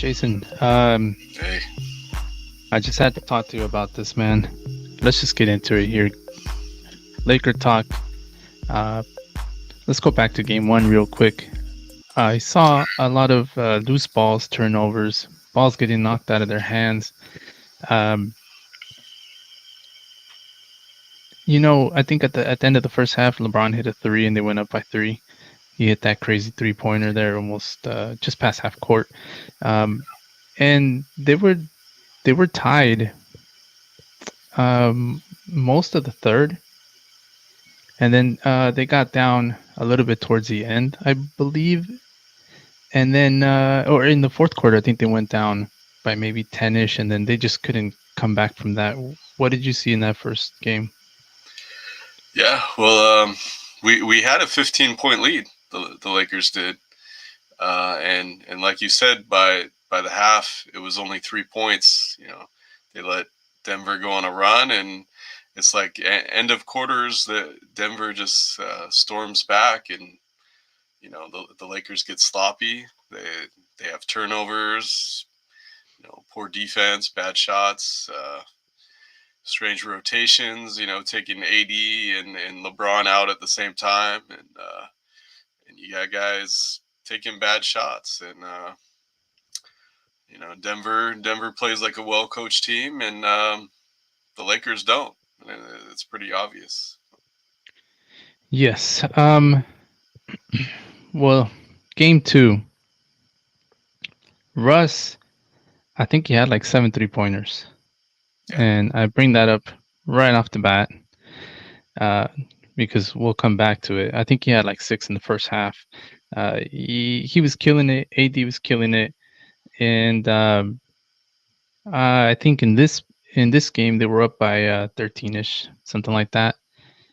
Jason, Hey, I just had to talk to you about this, man. Let's just get into it here. Laker talk. Uh, let's go back to game one real quick. I saw a lot of loose balls, turnovers, balls getting knocked out of their hands. Um, I think at the end of the first half, LeBron hit a three and they went up by three. He hit that crazy three-pointer there, almost just past half court, and they were tied most of the third. And then they got down a little bit towards the end, I believe. And then, or in the fourth quarter, I think they went down by maybe 10-ish, and then they just couldn't come back from that. What did you see in that first game? yeah. We had a 15-point lead. The Lakers did, and like you said, by the half, it was only 3 points. They let Denver go on a run, and it's like end of quarters that Denver just storms back, and the Lakers get sloppy. They have turnovers. Poor defense, bad shots. Strange rotations, taking AD and LeBron out at the same time, and you got guys taking bad shots, and Denver plays like a well coached team, and the Lakers don't. And it's pretty obvious. Yes. Well, game two, Russ, I think he had like 7 3-pointers. Yeah, And I bring that up right off the bat uh, because we'll come back to it. I think he had like six in the first half. He was killing it. AD was killing it. And I think in this game they were up by 13-ish, something like that,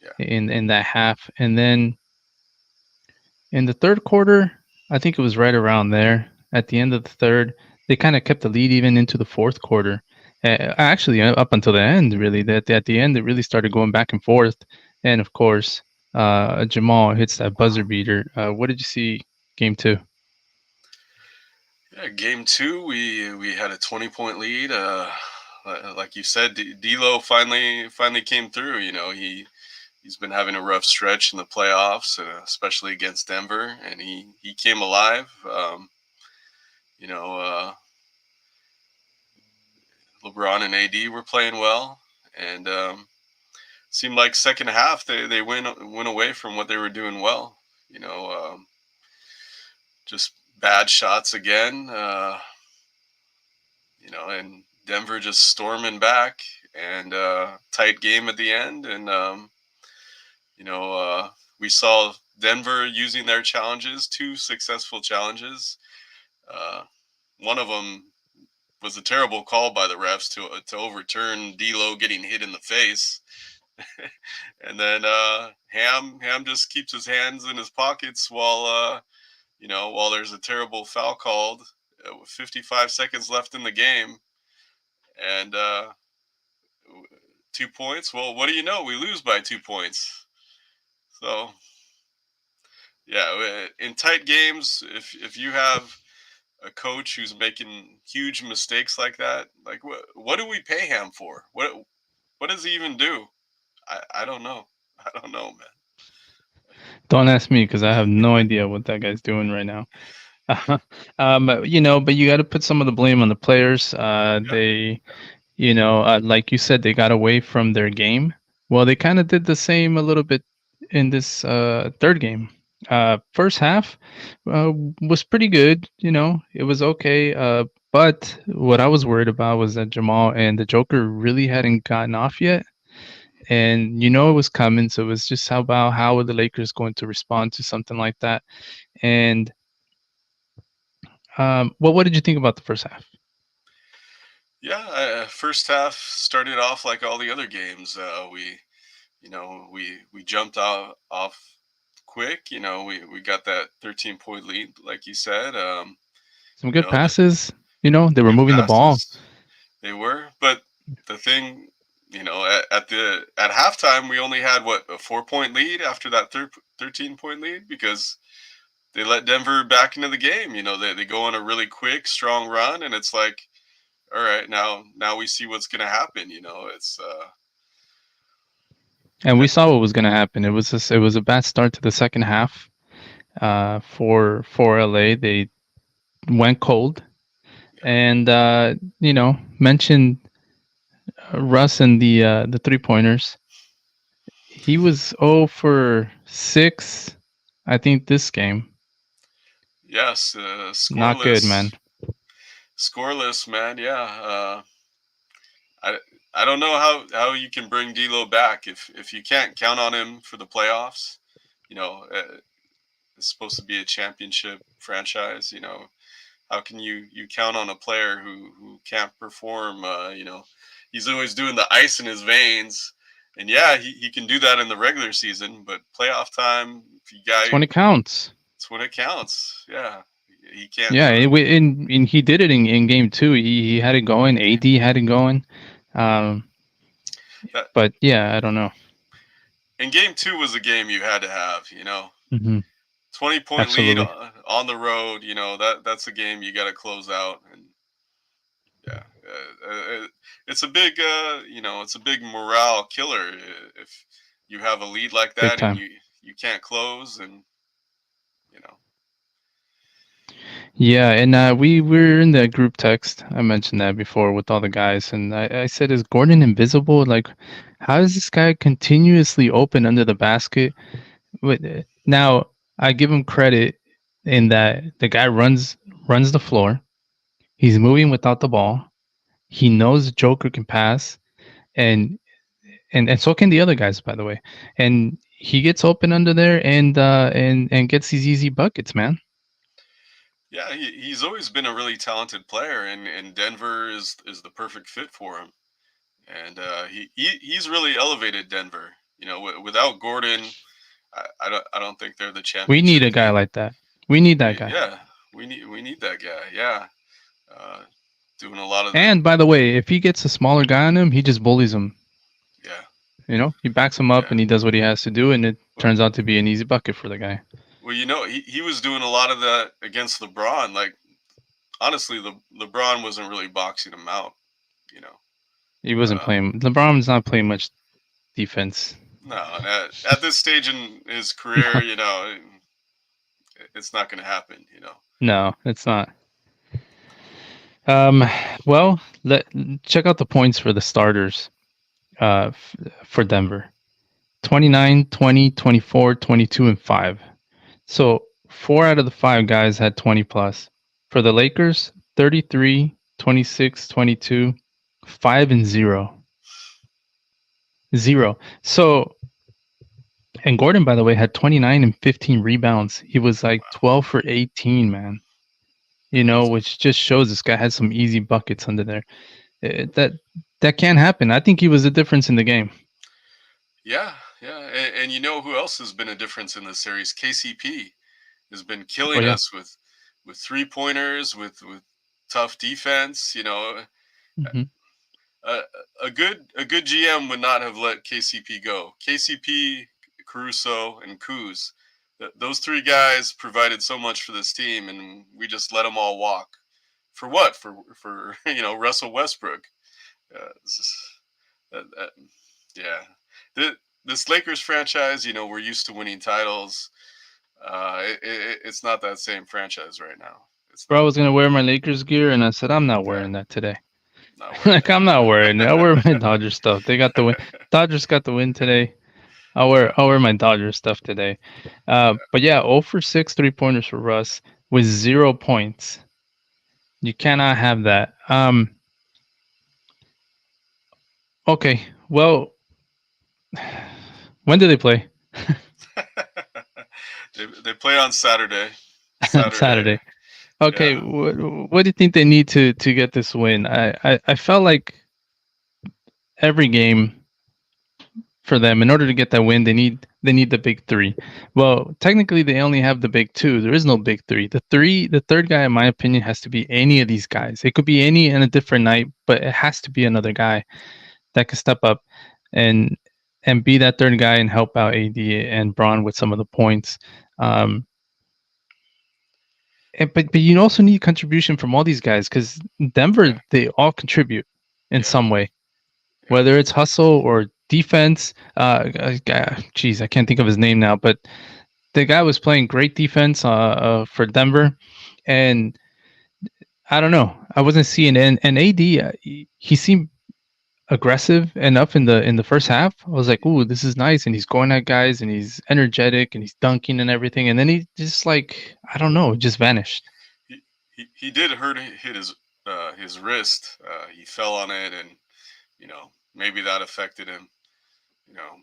yeah, in that half. And then in the third quarter, I think it was right around there. At the end of the third, they kind of kept the lead even into the fourth quarter. Actually, up until the end, really. That at the end, it really started going back and forth. And of course, Jamal hits that buzzer beater. What did you see game two? yeah. Game two, we had a 20-point lead. Like you said, D'Lo finally came through. He's been having a rough stretch in the playoffs, especially against Denver, and he came alive. You know, LeBron and AD were playing well, and seemed like second half they went away from what they were doing well. You know, just bad shots again. And Denver just storming back, and tight game at the end, and you know, uh, we saw Denver using their challenges, two successful challenges. Uh, One of them was a terrible call by the refs to overturn D'Lo getting hit in the face, and then Ham just keeps his hands in his pockets while there's a terrible foul called with 55 seconds left in the game, and 2 points. Well, what do you know? We lose by 2 points. So yeah, in tight games, if you have a coach who's making huge mistakes like that, like what do we pay him for? What does he even do? I don't know. I don't know, man. Don't ask me because I have no idea what that guy's doing right now. But you got to put some of the blame on the players. Yeah, Like you said, they got away from their game. Well, they kind of did the same a little bit in this third game. First half uh, was pretty good. It was okay. But what I was worried about was that Jamal and the Joker really hadn't gotten off yet. And it was coming. So it was just how are the Lakers going to respond to something like that? And well, what did you think about the first half? yeah. First half started off like all the other games. We jumped off quick. We got that 13-point lead, like you said. Some You good know the passes. They were good moving the ball. passes they were, but the thing, at halftime we only had what, a 4-point lead after that 13-point lead, because they let Denver back into the game. They go on a really quick, strong run, and it's like, all right, now we see what's going to happen. It's And we saw what was going to happen. It was a bad start to the second half. For LA, they went cold, yeah, and mentioned Russ and the 3 pointers. He was 0 for 6, I think, this game. yes, Not good, man. scoreless, man. Yeah, I I don't know how you can bring D'Lo back if you can't count on him for the playoffs. You know, it's supposed to be a championship franchise. How can you count on a player who can't perform? He's always doing the ice in his veins, and yeah, he can do that in the regular season, but playoff time, if you It's guy, when it counts. it's when it counts. Yeah, he can't Yeah, do it. and he did it in game two. He had it going. AD had it going. Um, That but yeah, I don't know. and game two was a game you had to have. 20-point lead Absolutely. on the road. That's a game you got to close out, and yeah, it's a big it's a big morale killer if you have a lead like Big that and time. you can't close, and you know Yeah, and we were in the group text. I mentioned that before with all the guys, and I said, "Is Gordon invisible? Like, how is this guy continuously open under the basket?" Now I give him credit in that the guy runs the floor. He's moving without the ball. He knows Joker can pass, and and so can the other guys, by the way. And he gets open under there and gets these easy buckets, man. yeah, he's always been a really talented player, and Denver is the perfect fit for him, and he's really elevated Denver. Without Gordon, I don't think they're the We need championship a guy team. like that. We need that guy. Yeah, we need that guy. Yeah, uh, doing a lot of the And by the way, if he gets a smaller guy on him, he just bullies him. yeah, He backs him up yeah. and he does what he has to do, and it Well, turns out to be an easy bucket for the guy. well, he was doing a lot of that against LeBron. Like, honestly, LeBron wasn't really boxing him out. You know, He wasn't uh, playing. LeBron's not playing much defense. no. And at this stage in his career, it's not going to happen. No, it's not. Um, well, check out the points for the starters. For Denver, 29, 20, 24, 22, and 5. So 4 out of the 5 guys had 20 plus. For the Lakers, 33, 26, 22, 5 and 0. 0. So, and Gordon, by the way, had 29 and 15 rebounds. He was like 12 for 18, man. Crazy. Which just shows this guy had some easy buckets under there. That can't happen. I think he was the difference in the game. Yeah, yeah. And you know who else has been a difference in this series? KCP has been Oh killing yeah. us with 3-pointers, with tough defense. Hmm. a, a good GM would not have let KCP go. KCP, Caruso, and Kuz. Those three guys provided so much for this team, and we just let them all walk. For what? For Russell Westbrook. It's just, yeah. This Lakers franchise, we're used to winning titles. It's not that same franchise right now. It's Bro, I not. was gonna wear my Lakers gear, and I said I'm not Yeah, wearing that today. not wearing Like I'm not wearing it. I wear my that. Dodgers stuff. They got the win. Dodgers got the win today. I'll wear my Dodgers stuff today. But yeah, 0 for 6 3 pointers for Russ with 0 points. You cannot have that. Okay. Well, when do they play? They play on Saturday. On Saturday. Saturday. Okay. Yeah. What do you think they need to get this win? I felt like every game for them in order to get that win they need the big three. Well, technically they only have the big two. There is no big three. The third guy in my opinion has to be any of these guys. It could be any in a different night, but it has to be another guy that can step up and be that third guy and help out AD and Braun with some of the points. um but you also need contribution from all these guys because Denver Yeah, they all contribute in yeah, some way, yeah. whether it's hustle or defense. Geez, I can't think of his name now, but the guy was playing great defense for Denver, and I don't know, I wasn't seeing it. And AD, he seemed aggressive enough in the first half. I was like, "Ooh, this is nice," and he's going at guys, and he's energetic, and he's dunking and everything. And then he just like I don't know, just vanished. He did hit his wrist. He fell on it, and maybe that affected him.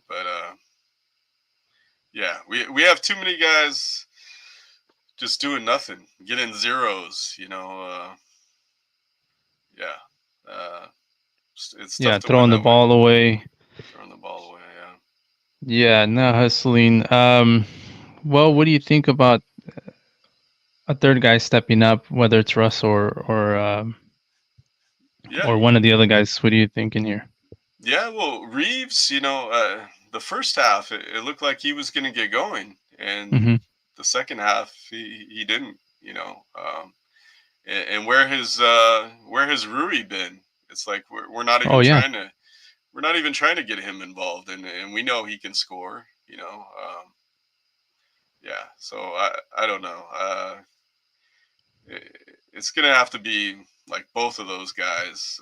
But yeah, we have too many guys just doing nothing, getting zeros. Yeah, uh, it's tough Yeah, to win throwing the that way. ball away. Throwing the ball away. Yeah. Yeah, not hustling. Well, what do you think about a third guy stepping up, whether it's Russ Yeah, or one of the other guys? What are you thinking here? yeah. Well, Reeves, the first half it looked like he was going to get going, and Hmm. the second half he didn't. And where has Rui been? It's like we're not Oh even yeah, trying to get him involved, and we know he can score. Yeah. So I don't know. It's gonna have to be like both of those guys.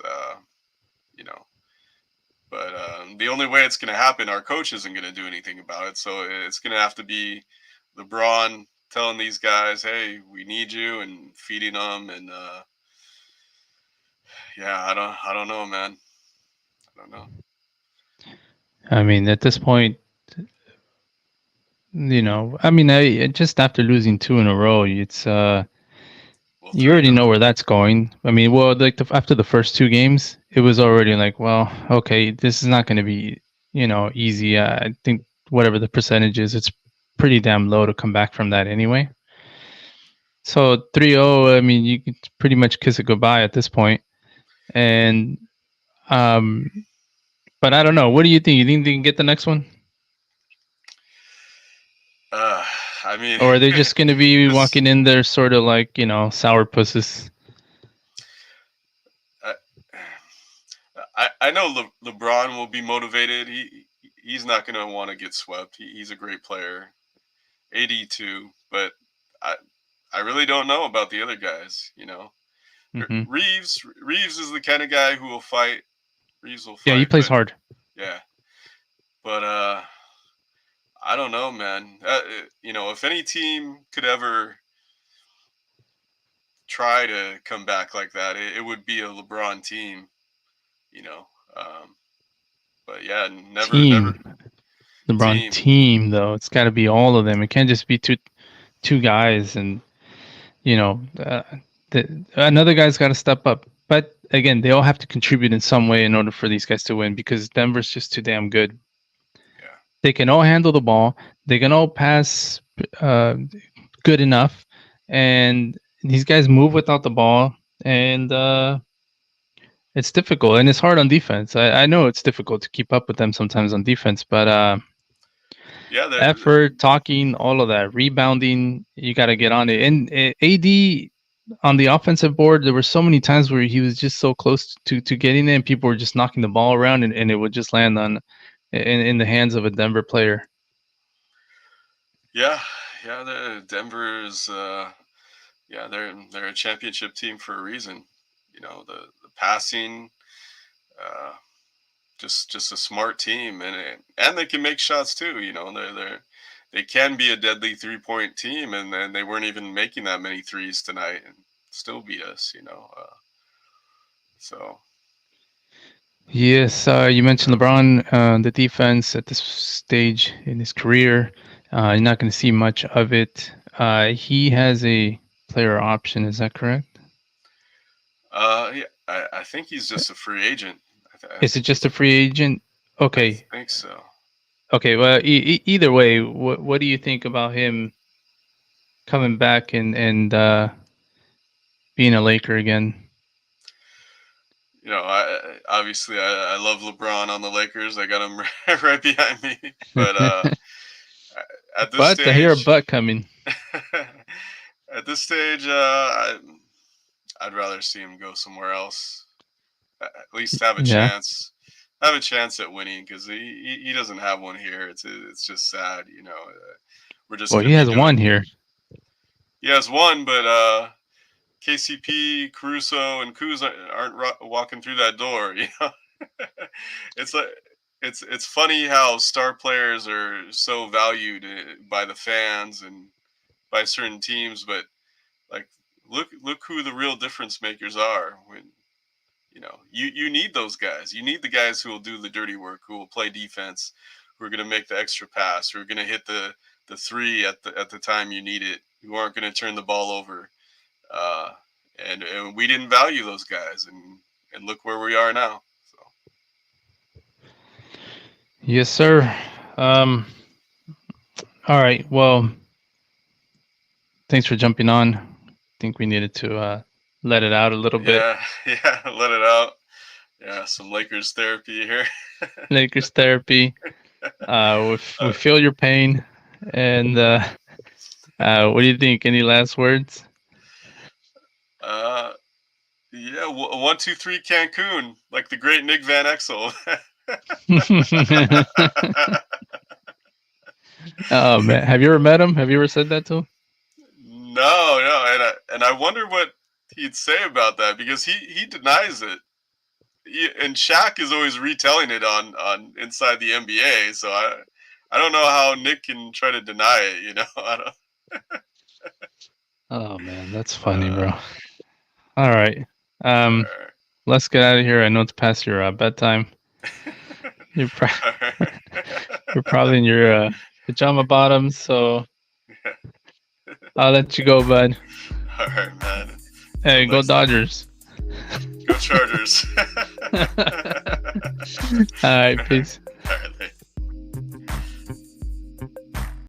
You know, but the only way it's gonna happen, our coach isn't gonna do anything about it. So it's gonna have to be LeBron telling these guys, "Hey, we need you," and feeding them. And yeah, I don't know, man. I don't know. I mean at this point, I mean, just after losing two in a row, it's Well, you three already now. know where that's going. I mean, well, like after the first two games, it was already like, well, okay, this is not going to be, easy. I think whatever the percentage is, it's pretty damn low to come back from that anyway. So 3-0, I mean, you could pretty much kiss it goodbye at this point. And um, but I don't know. What do you think? You think they can get the next one, Uh, I mean, or are they just going to be because walking in there sort of like sour pusses? I, I know LeBron will be motivated. He's not going to want to get swept. He's a great player. AD too, but I I really don't know about the other guys. Hmm. Reeves is the kind of guy who will fight. Reeves will Yeah, he fight, plays but hard. yeah, but I don't know, man. If any team could ever try to come back like that, it would be a LeBron team. You know, um, but yeah, never Team. LeBron team. team though. It's got to be all of them. It can't just be two guys, and you know, another guy's got to step up. But again, they all have to contribute in some way in order for these guys to win because Denver's just too damn good. Yeah, They can all handle the ball. They can all pass uh, good enough, and these guys move without the ball, and it's difficult and it's hard on defense. I know it's difficult to keep up with them sometimes on defense, but yeah. effort, talking, all of that, rebounding, you got to get on it. And AD on the offensive board, there were so many times where he was just so close to getting it, and people were just knocking the ball around, and it would just land on in the hands of a Denver player. Yeah, yeah. The Denver's yeah, they're a championship team for a reason. The passing, uh, just a smart team, and they can make shots too. They can be a deadly 3-point team, and they weren't even making that many threes tonight, and still beat us. So Yes, you mentioned yeah, LeBron, the defense at this stage in his career. You're not going to see much of it. He has a player option. Is that correct? yeah. I think he's just a free agent. Is it just a free agent? I Okay. think so. Okay. Well, either way, what do you think about him coming back and being a Laker again? Obviously I love LeBron on the Lakers. I got him right behind me, but at this But I hear a stage, butt coming. At this stage, I'd rather see him go somewhere else. At least Yeah. have a chance at winning because he doesn't have one here. It's just sad, you know. We're just Well, gonna he be has one doing. here. He has one, but KCP, Caruso, and Kuz aren't walking through that door. You know, it's like it's funny how star players are so valued by the fans and by certain teams, but like look who the real difference makers are when you need those guys. You need the guys who will do the dirty work, who will play defense, who are going to make the extra pass, who are going to hit the three at the time you need it, who aren't going to turn the ball over. Uh, and we didn't value those guys, and look where we are now. So Yes, sir. Um, all right. Well, thanks for jumping on. I think we needed to let it out a little bit. yeah, yeah, let it out. Yeah, some Lakers therapy here. Lakers therapy. We uh, feel your pain. And what do you think? Any last words? uh, yeah, 1, 2, 3 Cancun, like the great Nick Van Exel. Oh man, have you ever met him? Have you ever said that to him? No, and I wonder what he'd say about that because he denies it. And Shaq is always retelling it on Inside the NBA. So I don't know how Nick can try to deny it. You know, I don't. Oh man, that's funny, bro. Uh, All right. Um, let's get out of here. I know it's past your bedtime. You're pro- all right. you're probably in your pajama bottoms, so I'll let you go, bud. All right, man. Till Hey, go next time. Dodgers. Go Chargers. All right, peace.